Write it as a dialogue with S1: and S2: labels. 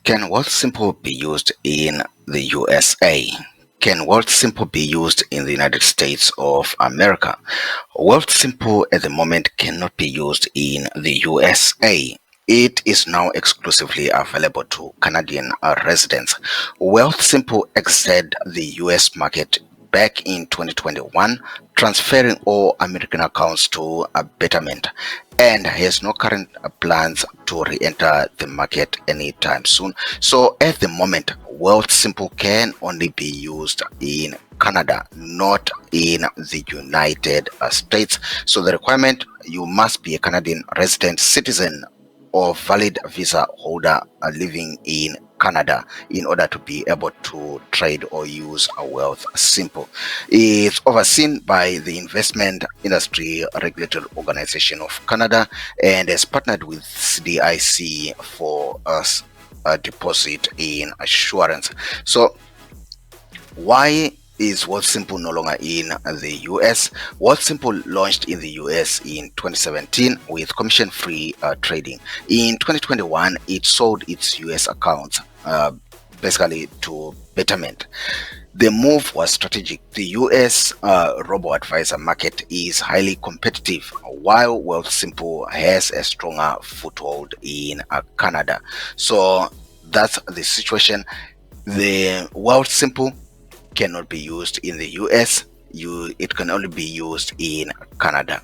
S1: Can Wealthsimple be used in the USA? Can Wealthsimple be used in the United States of America? Wealthsimple at the moment cannot be used in the USA. It is now exclusively available to Canadian residents. Wealthsimple exited the US market back in 2021, transferring all American accounts to a Betterment, and has no current plans to re-enter the market anytime soon. So at the moment, Wealthsimple can only be used in Canada, not in the United States. So the requirement, you must be a Canadian resident, citizen, or valid visa holder living in Canada in order to be able to trade or use a Wealthsimple. It's overseen by the Investment Industry Regulatory Organization of Canada and has partnered with CDIC for a deposit in assurance. So why is Wealthsimple no longer in the US? Wealthsimple launched in the US in 2017 with commission-free trading. In 2021, it sold its US accounts basically to Betterment. The move was strategic. The US robo-advisor market is highly competitive, while Wealthsimple has a stronger foothold in Canada. So that's the situation. The Wealthsimple cannot be used in the US. It can only be used in Canada.